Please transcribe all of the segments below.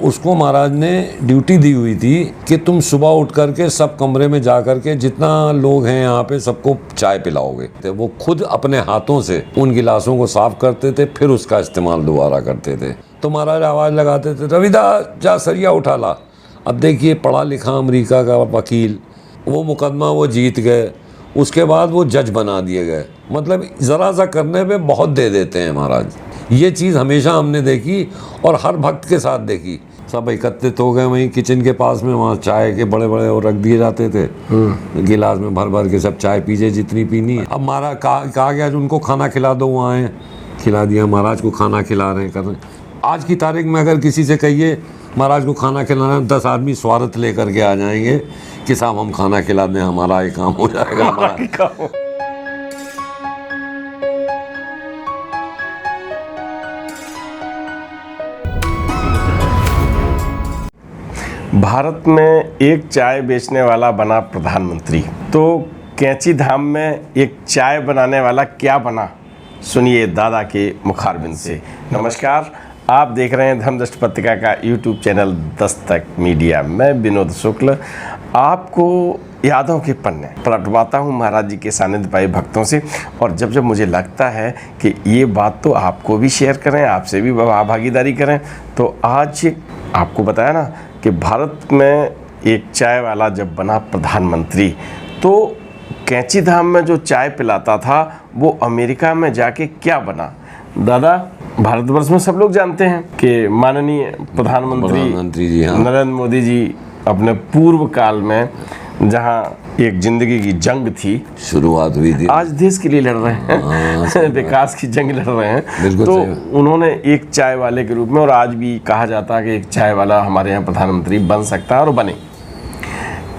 उसको महाराज ने ड्यूटी दी हुई थी कि तुम सुबह उठ करके सब कमरे में जा करके जितना लोग हैं यहाँ पे सबको चाय पिलाओगे। तो वो खुद अपने हाथों से उन गिलासों को साफ करते थे, फिर उसका इस्तेमाल दोबारा करते थे। तो महाराज आवाज़ लगाते थे, रविदास जा सरिया उठा ला। अब देखिए पढ़ा लिखा अमेरिका का वकील, वो मुकदमा वो जीत गए, उसके बाद वो जज बना दिए गए। मतलब ज़रा सा करने पे बहुत दे देते हैं महाराज। ये चीज़ हमेशा हमने देखी और हर भक्त के साथ देखी। सब एकत्रित हो गए वहीं किचन के पास में, वहाँ चाय के बड़े बड़े वो रख दिए जाते थे, गिलास में भर भर के सब चाय पीजिए जितनी पीनी है। अब महाराज कहा गया उनको खाना खिला दो, वहाँ आए खिला दिया, महाराज को खाना खिला रहे हैं कर रहे हैं। आज की तारीख में अगर किसी से कहिए महाराज को खाना खिलाना है, 10 आदमी स्वार्थ लेकर के आ जाएंगे कि साहब हम खाना खिला दें, हमारा ये काम हो जाएगा हमारा। भारत में एक चाय बेचने वाला बना प्रधानमंत्री, तो कैंची धाम में एक चाय बनाने वाला क्या बना, सुनिए दादा के मुखारबिंद से। नमस्कार, आप देख रहे हैं धर्मदृष्टि पत्रिका का यूट्यूब चैनल दस्तक मीडिया। मैं विनोद शुक्ल आपको यादों के पन्ने पलटवाता हूँ महाराज जी के सानिध्य पाए भक्तों से। और जब जब मुझे लगता है कि ये बात तो आपको भी शेयर करें, आपसे भी भागीदारी करें, तो आज आपको बताया ना कि भारत में एक चाय वाला जब बना प्रधानमंत्री, तो कैंची धाम में जो चाय पिलाता था वो अमेरिका में जाके क्या बना। दादा, भारतवर्ष में सब लोग जानते हैं कि माननीय प्रधानमंत्री जी, हाँ, नरेंद्र मोदी जी अपने पूर्व काल में जहाँ एक जिंदगी की जंग थी, शुरुआत हुई थी, आज देश के लिए लड़ रहे हैं, विकास की जंग लड़ रहे हैं। तो उन्होंने एक चाय वाले के रूप में, और आज भी कहा जाता है कि एक चाय वाला हमारे यहाँ प्रधानमंत्री बन सकता है, और बने।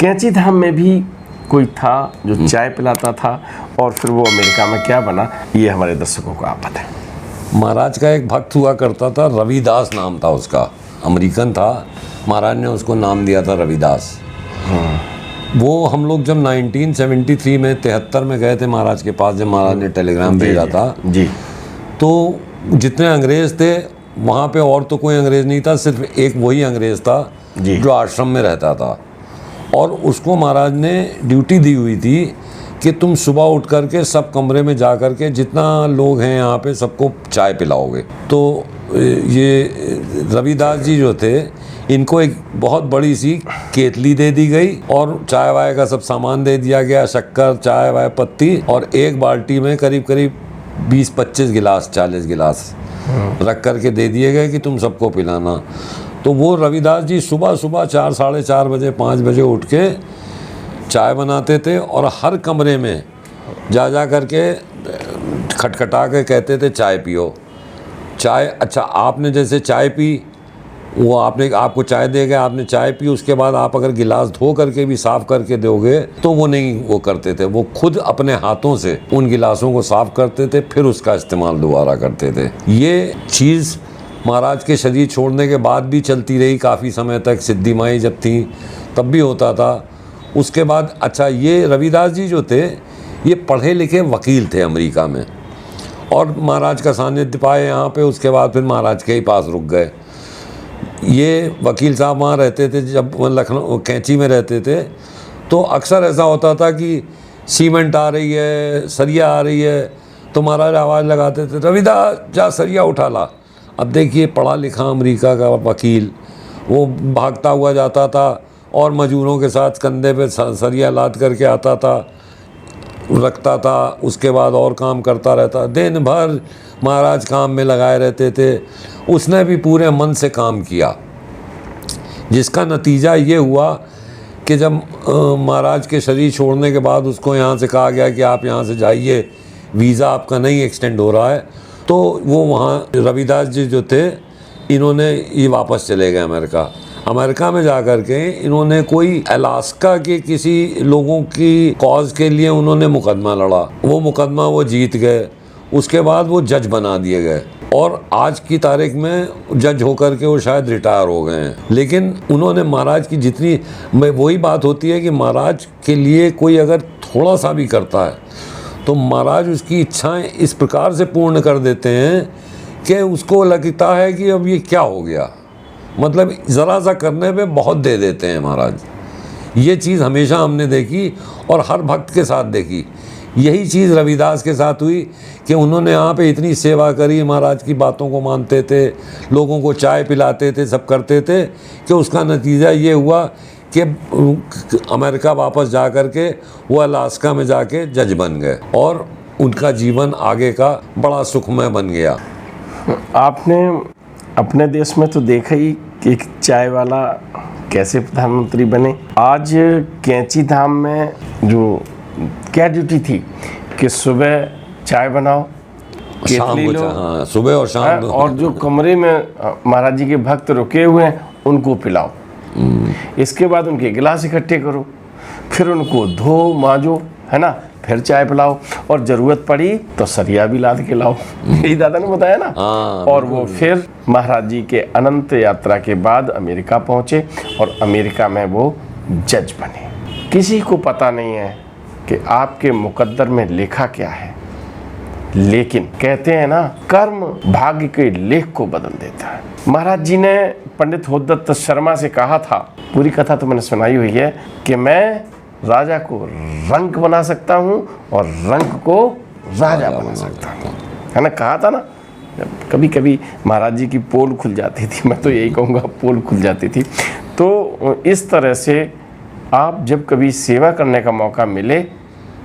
कैंची धाम में भी कोई था जो चाय पिलाता था, और फिर वो अमेरिका में क्या बना, ये हमारे दर्शकों को आप बताएं। महाराज का एक भक्त हुआ करता था, रविदास नाम था उसका, अमेरिकन था, महाराज ने उसको नाम दिया था रविदास। वो हम लोग जब 1973 में 73 में गए थे महाराज के पास, जब महाराज ने टेलीग्राम भेजा था जी, तो जितने अंग्रेज़ थे वहाँ पे और तो कोई अंग्रेज़ नहीं था, सिर्फ एक वही अंग्रेज़ था जो आश्रम में रहता था। और उसको महाराज ने ड्यूटी दी हुई थी कि तुम सुबह उठ करके सब कमरे में जा करके जितना लोग हैं यहाँ पे सबको चाय पिलाओगे। तो ये रविदास जी जो थे, इनको एक बहुत बड़ी सी केतली दे दी गई और चाय वाय का सब सामान दे दिया गया, शक्कर, चाय वाय, पत्ती, और एक बाल्टी में करीब करीब 20-25 गिलास, 40 गिलास रख करके दे दिए गए कि तुम सबको पिलाना। तो वो रविदास जी सुबह सुबह 4, साढ़े 4 बजे, 5 बजे उठ के चाय बनाते थे, और हर कमरे में जा करके खटखटा के कहते थे चाय पियो। चाय, अच्छा आपने जैसे चाय पी, वो आपको चाय दे गए, आपने चाय पी, उसके बाद आप अगर गिलास धो करके भी साफ़ करके दोगे तो वो नहीं वो करते थे। वो खुद अपने हाथों से उन गिलासों को साफ़ करते थे, फिर उसका इस्तेमाल दोबारा करते थे। ये चीज़ महाराज के शरीर छोड़ने के बाद भी चलती रही काफ़ी समय तक। सिद्धि माई जब थी तब भी होता था। उसके बाद अच्छा, ये रविदास जी जो थे ये पढ़े लिखे वकील थे अमेरिका में, और महाराज का सानिध्य पाए यहाँ पे। उसके बाद फिर महाराज के ही पास रुक गए। ये वकील साहब वहाँ रहते थे, जब लखनऊ कैंची में रहते थे, तो अक्सर ऐसा होता था कि सीमेंट आ रही है, सरिया आ रही है, तो महाराज आवाज़ लगाते थे, रविदास जा सरिया उठा ला। अब देखिए पढ़ा लिखा अमेरिका का वकील, वो भागता हुआ जाता था और मजदूरों के साथ कंधे पे सरिया लाद करके आता था, रखता था, उसके बाद और काम करता रहता। दिन भर महाराज काम में लगाए रहते थे। उसने भी पूरे मन से काम किया, जिसका नतीजा ये हुआ कि जब महाराज के शरीर छोड़ने के बाद उसको यहाँ से कहा गया कि आप यहाँ से जाइए, वीज़ा आपका नहीं एक्सटेंड हो रहा है, तो वो वहाँ रविदास जी जो थे, इन्होंने ये वापस चले गए अमेरिका में जा कर के इन्होंने कोई अलास्का के किसी लोगों की कॉज के लिए उन्होंने मुकदमा लड़ा। वो मुकदमा वो जीत गए, उसके बाद वो जज बना दिए गए, और आज की तारीख में जज होकर के वो शायद रिटायर हो गए हैं। लेकिन उन्होंने महाराज की जितनी, वही बात होती है कि महाराज के लिए कोई अगर थोड़ा सा भी करता है तो महाराज उसकी इच्छाएं इस प्रकार से पूर्ण कर देते हैं कि उसको लगता है कि अब ये क्या हो गया, मतलब ज़रा सा करने पे बहुत दे देते हैं महाराज। ये चीज़ हमेशा हमने देखी और हर भक्त के साथ देखी। यही चीज़ रविदास के साथ हुई कि उन्होंने यहाँ पे इतनी सेवा करी, महाराज की बातों को मानते थे, लोगों को चाय पिलाते थे, सब करते थे, कि उसका नतीजा ये हुआ कि अमेरिका वापस जा कर के वो अलास्का में जाके जज बन गए और उनका जीवन आगे का बड़ा सुखमय बन गया। आपने अपने देश में तो देखा ही कि एक चाय वाला कैसे प्रधानमंत्री बने। आज कैंची धाम में जो क्या ड्यूटी थी कि सुबह चाय बनाओ, शाम केतली को लो, हाँ, सुबह और शाम और जो कमरे में महाराज जी के भक्त रुके हुए हैं उनको पिलाओ। इसके बाद उनके गिलास इकट्ठे करो, फिर उनको धो मांजो, है ना, फिर चाय पिलाओ, और जरूरत पड़ी तो सरिया भी लाद के लाओ। यही दादा ने बताया ना। हाँ, और वो फिर महाराज जी के अनंत यात्रा के बाद अमेरिका पहुंचे और अमेरिका में वो जज बने। किसी को पता नहीं है कि आपके मुकद्दर में लिखा क्या है, लेकिन कहते हैं ना, कर्म भाग्य के लेख को बदल देता है। महाराज जी ने पंडित होदत्त शर्मा से कहा था, पूरी कथा तो मैंने सुनाई हुई है, कि मैं राजा को रंक बना सकता हूँ और रंक को राजा बना सकता हूँ, है ना, कहा था ना। कभी कभी महाराज जी की पोल खुल जाती थी, मैं तो यही कहूँगा, पोल खुल जाती थी। तो इस तरह से आप जब कभी सेवा करने का मौका मिले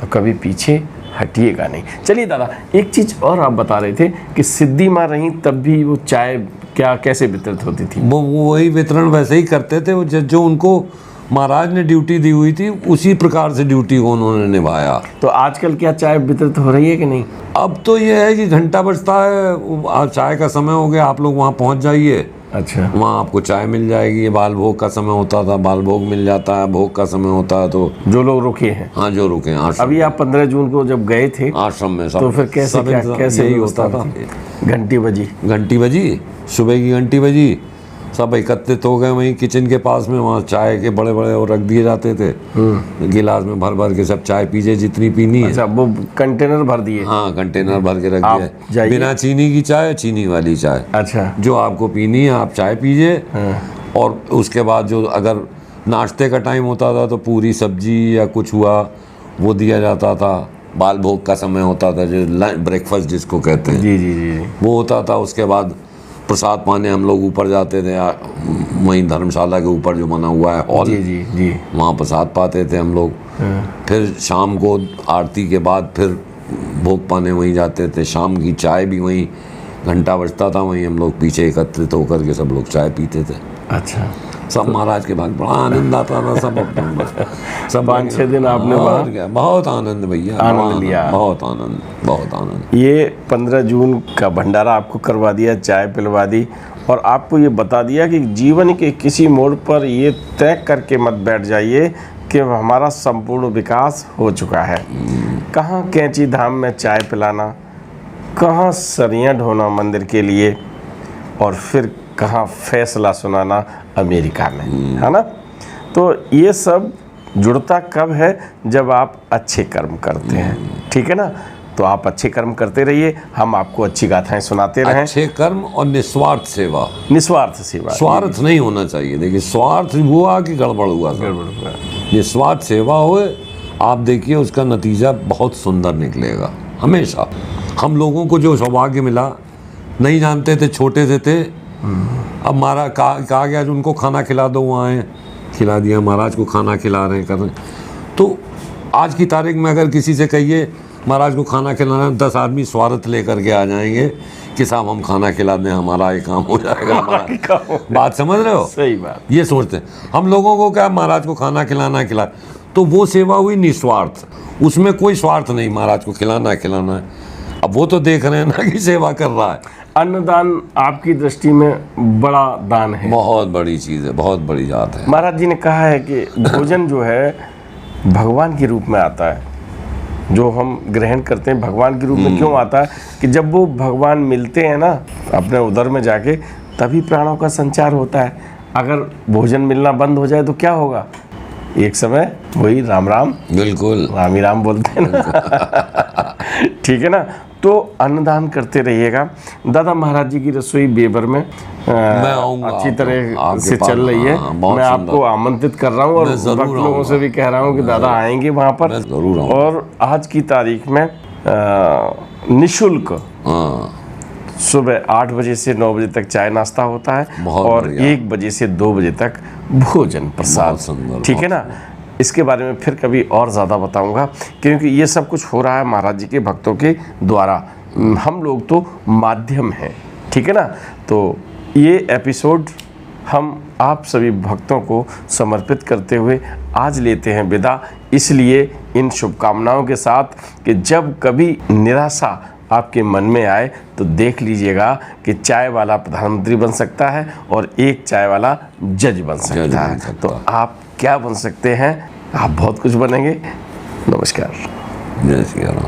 तो कभी पीछे हटिएगा नहीं। चलिए दादा, एक चीज़ और आप बता रहे थे कि सिद्धि माँ रही तब भी वो चाय क्या कैसे वितरित होती थी? वो वही वितरण वैसे ही करते थे। वो जो उनको महाराज ने ड्यूटी दी हुई थी उसी प्रकार से ड्यूटी को उन्होंने निभाया। तो आजकल क्या चाय वितरित हो रही है कि नहीं? अब तो ये है कि घंटा बजता है, आज चाय का समय हो गया, आप लोग वहाँ पहुँच जाइए। अच्छा, वहाँ आपको चाय मिल जाएगी। बाल भोग का समय होता था, बाल भोग मिल जाता है, भोग का समय होता है तो जो लोग रुके हैं। हाँ, जो रुके हैं आश्रम। अभी आप 15 जून को जब गए थे आश्रम में सब, तो फिर कैसे कैसे यही होता था। घंटी बजी, घंटी बजी, सुबह की घंटी बजी, सब एकत्रित हो गए वहीं किचन के पास में। वहाँ चाय के बड़े बड़े वो रख दिए जाते थे, गिलास में भर भर के सब चाय पीजिए जितनी पीनी है। अच्छा, वो कंटेनर भर दिए? हाँ, कंटेनर भर के रख आप दिए। जाइए। बिना चीनी की चाय, चीनी वाली चाय, अच्छा, जो आपको पीनी है आप चाय पीजिए। और उसके बाद जो अगर नाश्ते का टाइम होता था तो पूरी सब्जी या कुछ हुआ वो दिया जाता था। बाल भोग का समय होता था, जो ब्रेकफास्ट जिसको कहते हैं, जी जी जी जी, वो होता था। उसके बाद प्रसाद पाने हम लोग ऊपर जाते थे, वहीं धर्मशाला के ऊपर जो बना हुआ है हॉल, जी जी जी, वहाँ प्रसाद पाते थे हम लोग। फिर शाम को आरती के बाद फिर भोग पाने वहीं जाते थे। शाम की चाय भी वहीं, घंटा बजता था वहीं, हम लोग पीछे एकत्रित होकर के सब लोग चाय पीते थे। अच्छा, सब महाराज के बाद बड़ा आनंद आता था। सब 5-6 दिन आपने और क्या, बहुत आनंद भैया, आनंद लिया। बहुत आनंद, बहुत आनंद। ये 15 जून का भंडारा आपको करवा दिया, चाय पिलवा दी, और आपको ये बता दिया कि जीवन के किसी मोड़ पर ये तय करके मत बैठ जाइए कि हमारा संपूर्ण विकास हो चुका है। कहाँ कैंची धाम में चाय पिलाना, कहाँ सरियाँ ढोना मंदिर के लिए, और फिर कहाँ फैसला सुनाना अमेरिका में, है ना। तो ये सब जुड़ता कब है? जब आप अच्छे कर्म करते हैं, ठीक है ना। तो आप अच्छे कर्म करते रहिए, हम आपको अच्छी गाथाएं सुनाते रहें। अच्छे कर्म और निस्वार्थ सेवा, निस्वार्थ सेवा, स्वार्थ नहीं होना चाहिए। देखिए, स्वार्थ हुआ कि गड़बड़ हुआ, निस्वार्थ सेवा हुए, आप देखिए उसका नतीजा बहुत सुंदर निकलेगा हमेशा। हम लोगों को जो सौभाग्य मिला, नहीं जानते थे, छोटे से थे, अब महाराज कहा गया जो उनको खाना खिला दो, वहाँ आए, खिला दिया, महाराज को खाना खिला रहे हैं, कर रहे हैं। तो आज की तारीख में अगर किसी से कहिए महाराज को खाना खिलाना, 10 आदमी स्वार्थ लेकर के आ जाएंगे कि साहब हम खाना खिला दें, हमारा ये काम हो जाएगा, हमारा बात समझ रहे हो? सही बात। ये सोचते हैं हम लोगों को, क्या महाराज को खाना खिलाना खिला, तो वो सेवा हुई निस्वार्थ, उसमें कोई स्वार्थ नहीं, महाराज को खिलाना है। अब वो तो देख रहे हैं ना कि सेवा कर रहा है। अन्नदान आपकी दृष्टि में बड़ा दान है, बहुत बड़ी चीज़ है, बहुत बड़ी बात है। महाराज जी ने कहा है कि भोजन जो है भगवान के रूप में आता है, जो हम ग्रहण करते हैं भगवान के रूप में क्यों आता है? कि जब वो भगवान मिलते हैं ना अपने उदर में जाके, तभी प्राणों का संचार होता है। अगर भोजन मिलना बंद हो जाए तो क्या होगा? एक समय वही राम राम, बिल्कुल राम ही राम बोलते हैं ना। ठीक है ना। तो अन्नदान करते रहिएगा। दादा, महाराज जी की रसोई बेबर में मैं आऊंगा, अच्छी तरह आपके से पास। चल रही है। हाँ, बहुत मैं सुंदर। आपको आमंत्रित कर रहा हूँ और मैं जरूर भक्त लोगों आऊंगा। से भी कह रहा हूँ कि दादा आएंगे वहाँ पर। मैं जरूर आऊंगा। और आज की तारीख में निःशुल्क हाँ, सुबह 8 बजे से 9 बजे तक चाय नाश्ता होता है बहुत और बढ़िया। 1 बजे से 2 बजे तक भोजन प्रसाद। बहुत सुंदर, ठीक है ना। इसके बारे में फिर कभी और ज़्यादा बताऊंगा, क्योंकि ये सब कुछ हो रहा है महाराज जी के भक्तों के द्वारा। हम लोग तो माध्यम हैं, ठीक है ना। तो ये एपिसोड हम आप सभी भक्तों को समर्पित करते हुए आज लेते हैं विदा, इसलिए इन शुभकामनाओं के साथ कि जब कभी निराशा आपके मन में आए तो देख लीजिएगा कि चाय वाला प्रधानमंत्री बन सकता है और एक चाय वाला जज बन सकता है। तो आप क्या बन सकते हैं? आप बहुत कुछ बनेंगे। नमस्कार। जय श्री राम।